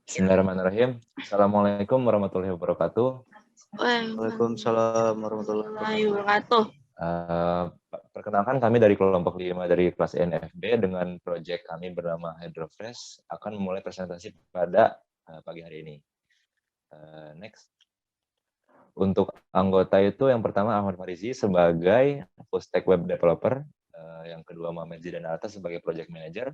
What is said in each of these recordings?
Bismillahirrahmanirrahim. Assalamualaikum warahmatullahi wabarakatuh. Waalaikumsalam warahmatullahi wabarakatuh. Perkenalkan kami dari kelompok 5 dari kelas NFB dengan proyek kami bernama Hydrofresh akan memulai presentasi pada pagi hari ini. Next. Untuk anggota itu yang pertama Ahmad Farizi sebagai full stack web developer, yang kedua Muhammad Zidan Alta sebagai project manager,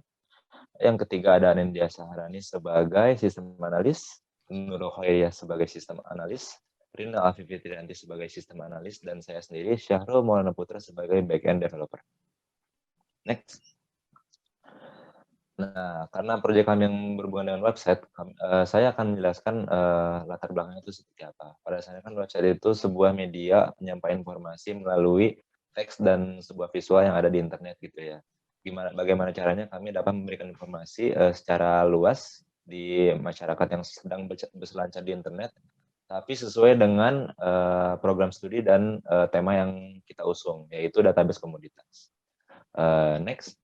yang ketiga ada Anindya Saharani sebagai sistem analis, Nurul Khairiyah sebagai sistem analis, Rina Alfifitrianti sebagai sistem analis, dan saya sendiri Syahrul Maulana Putra sebagai backend developer. Next. Nah, karena proyek kami yang berhubungan dengan website, saya akan menjelaskan latar belakangnya itu seperti apa. Pada dasarnya kan website itu sebuah media penyampaian informasi melalui teks dan sebuah visual yang ada di internet gitu ya. Bagaimana caranya kami dapat memberikan informasi secara luas di masyarakat yang sedang berselancar di internet, tapi sesuai dengan program studi dan tema yang kita usung, yaitu database komoditas. Next.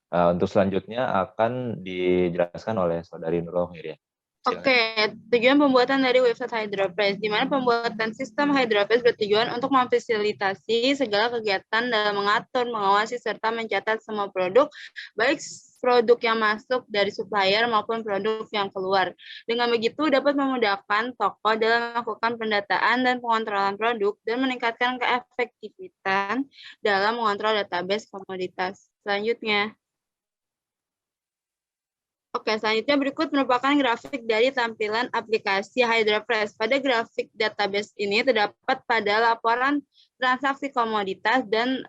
Untuk selanjutnya akan dijelaskan oleh Saudari Nurul Khairiyah. Oke, tujuan pembuatan dari website Hydrofresh, di mana pembuatan sistem Hydrofresh bertujuan untuk memfasilitasi segala kegiatan dalam mengatur, mengawasi, serta mencatat semua produk, baik produk yang masuk dari supplier maupun produk yang keluar. Dengan begitu dapat memudahkan toko dalam melakukan pendataan dan pengontrolan produk dan meningkatkan keefektifan dalam mengontrol database komoditas. Selanjutnya. Oke, selanjutnya berikut merupakan grafik dari tampilan aplikasi Hydrofresh. Pada grafik database ini terdapat pada laporan transaksi komoditas dan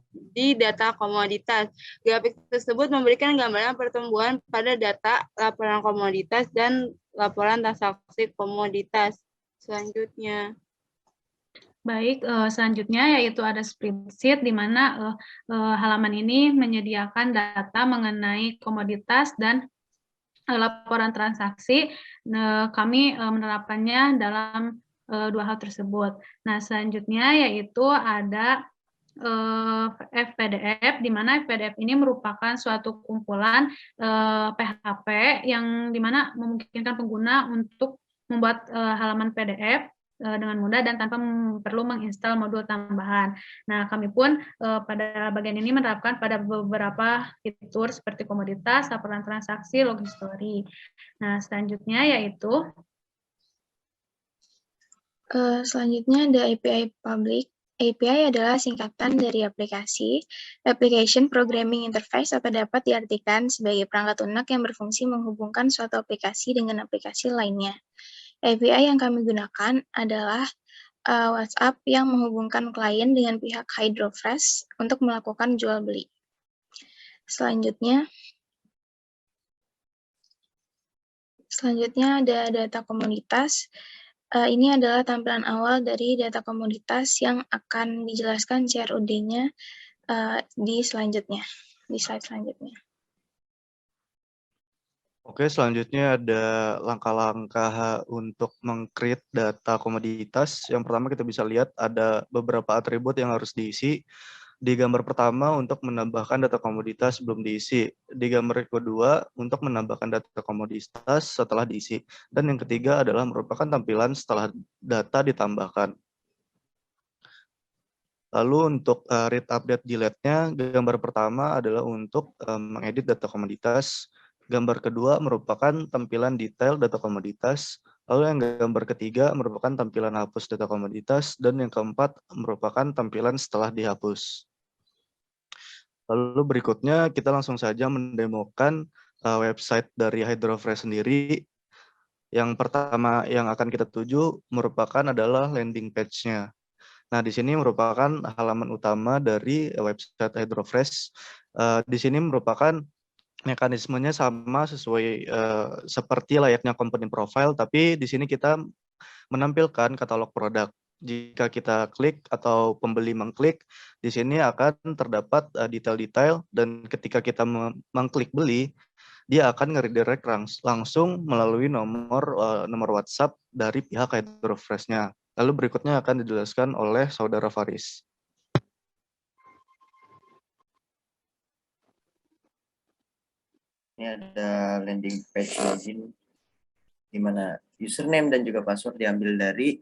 di data komoditas. Grafik tersebut memberikan gambaran pertumbuhan pada data laporan komoditas dan laporan transaksi komoditas. Selanjutnya. Baik, selanjutnya yaitu ada spreadsheet di mana halaman ini menyediakan data mengenai komoditas dan laporan transaksi. Kami menerapkannya dalam dua hal tersebut. Nah, selanjutnya yaitu ada FPDF, di mana FPDF ini merupakan suatu kumpulan PHP yang dimana memungkinkan pengguna untuk membuat halaman PDF dengan mudah dan tanpa perlu menginstal modul tambahan. Nah, kami pun pada bagian ini menerapkan pada beberapa fitur seperti komoditas, laporan transaksi, login story. Nah, selanjutnya yaitu selanjutnya ada API public. API adalah singkatan dari aplikasi, Application Programming Interface, atau dapat diartikan sebagai perangkat lunak yang berfungsi menghubungkan suatu aplikasi dengan aplikasi lainnya. API yang kami gunakan adalah WhatsApp yang menghubungkan klien dengan pihak Hydrofresh untuk melakukan jual beli. Selanjutnya ada data komoditas. Ini adalah tampilan awal dari data komoditas yang akan dijelaskan CRUD-nya di slide selanjutnya. Oke, selanjutnya ada langkah-langkah untuk meng-create data komoditas. Yang pertama kita bisa lihat ada beberapa atribut yang harus diisi. Di gambar pertama untuk menambahkan data komoditas belum diisi. Di gambar kedua untuk menambahkan data komoditas setelah diisi. Dan yang ketiga adalah merupakan tampilan setelah data ditambahkan. Lalu untuk read update delete-nya, gambar pertama adalah untuk mengedit data komoditas. Gambar kedua merupakan tampilan detail data komoditas. Lalu yang gambar ketiga merupakan tampilan hapus data komoditas. Dan yang keempat merupakan tampilan setelah dihapus. Lalu berikutnya kita langsung saja mendemokan website dari Hydrofresh sendiri. Yang pertama yang akan kita tuju merupakan adalah landing page-nya. Nah, di sini merupakan halaman utama dari website Hydrofresh. Di sini merupakan mekanismenya sama sesuai seperti layaknya company profile, tapi di sini kita menampilkan katalog produk. Jika kita klik atau pembeli mengklik, di sini akan terdapat detail-detail dan ketika kita mengklik beli, dia akan nge-redirect langsung melalui nomor WhatsApp dari pihak Hydrofresh-nya. Lalu berikutnya akan dijelaskan oleh Saudara Faris. Ini ada landing page login di mana username dan juga password diambil dari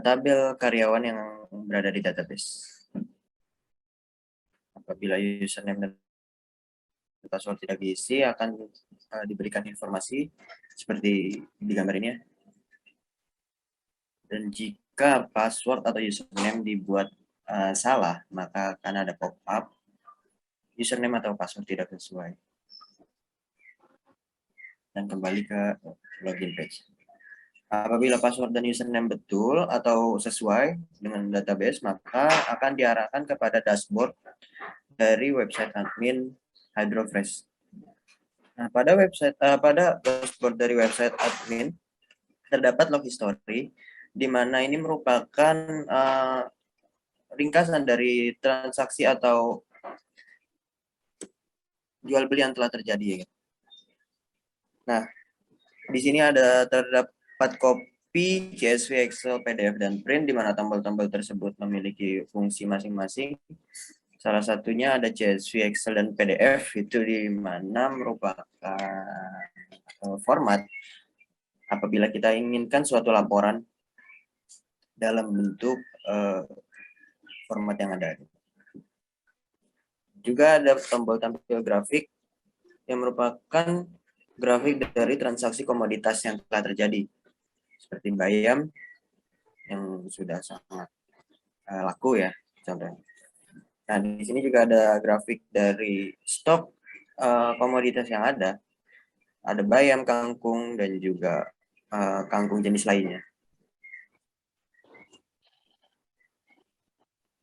tabel karyawan yang berada di database. Apabila username dan password tidak diisi, akan diberikan informasi seperti di gambar ini ya. Dan jika password atau username dibuat salah, maka akan ada pop-up username atau password tidak sesuai. Dan kembali ke login page. Apabila password dan username betul atau sesuai dengan database, maka akan diarahkan kepada dashboard dari website admin HydroFresh. Nah, pada dashboard dari website admin terdapat log history, di mana ini merupakan ringkasan dari transaksi atau jual beli yang telah terjadi. Nah, di sini terdapat copy, CSV, Excel, PDF, dan print, di mana tombol-tombol tersebut memiliki fungsi masing-masing. Salah satunya ada CSV, Excel, dan PDF, itu di mana merupakan format apabila kita inginkan suatu laporan dalam bentuk format yang ada. Juga ada tombol tampil grafik yang merupakan grafik dari transaksi komoditas yang telah terjadi, seperti bayam yang sudah sangat laku ya, contohnya. Nah, di sini juga ada grafik dari stok komoditas yang ada bayam, kangkung, dan juga kangkung jenis lainnya.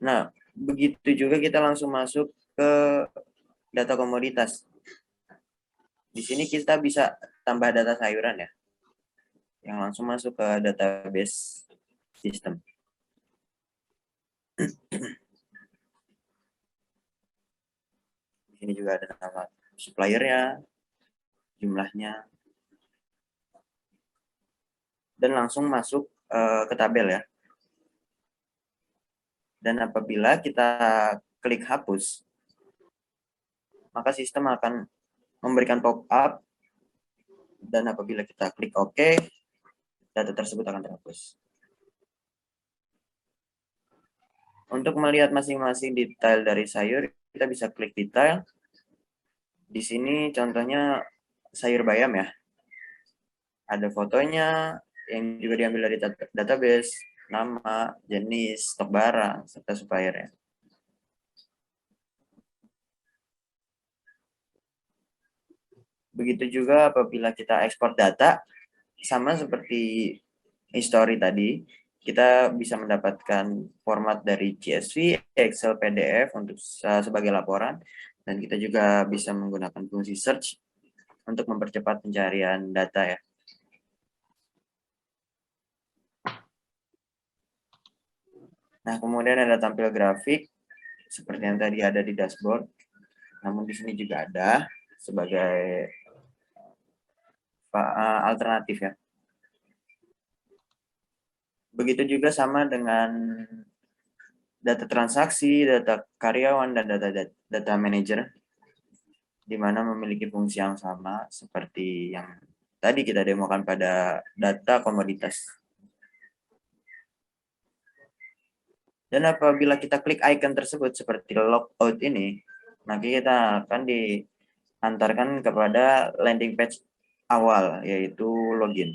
Nah, begitu juga kita langsung masuk ke data komoditas. Di sini kita bisa tambah data sayuran ya, yang langsung masuk ke database sistem. Di sini juga ada nama suppliernya, jumlahnya, dan langsung masuk ke tabel ya. Dan apabila kita klik hapus, maka sistem akan memberikan pop-up, dan apabila kita klik OK, data tersebut akan terhapus. Untuk melihat masing-masing detail dari sayur, kita bisa klik detail. Di sini contohnya sayur bayam ya. Ada fotonya yang juga diambil dari database, nama, jenis, stok barang, serta suppliernya. Begitu juga apabila kita ekspor data, sama seperti history tadi, kita bisa mendapatkan format dari CSV, Excel, PDF untuk sebagai laporan, dan kita juga bisa menggunakan fungsi search untuk mempercepat pencarian data ya. Nah, kemudian ada tampil grafik seperti yang tadi ada di dashboard, namun di sini juga ada sebagai alternatif ya. Begitu juga sama dengan data transaksi, data karyawan, dan data manager, di mana memiliki fungsi yang sama seperti yang tadi kita demokan pada data komoditas. Dan apabila kita klik icon tersebut seperti logout ini, maka kita akan diantarkan kepada landing page awal, yaitu login.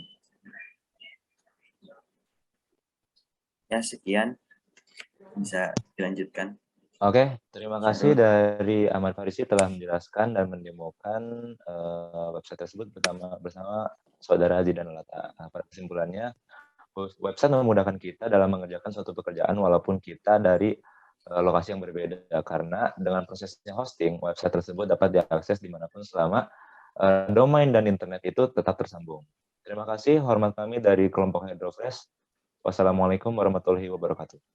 Ya, sekian. Bisa dilanjutkan. Oke, terima kasih dari Ahmad Farisi telah menjelaskan dan mendemokan website tersebut bersama Saudara Haji dan Lata. Pada kesimpulannya, website memudahkan kita dalam mengerjakan suatu pekerjaan walaupun kita dari lokasi yang berbeda, karena dengan prosesnya hosting, website tersebut dapat diakses dimanapun selama domain dan internet itu tetap tersambung. Terima kasih, hormat kami dari kelompok HydroFresh. Wassalamualaikum warahmatullahi wabarakatuh.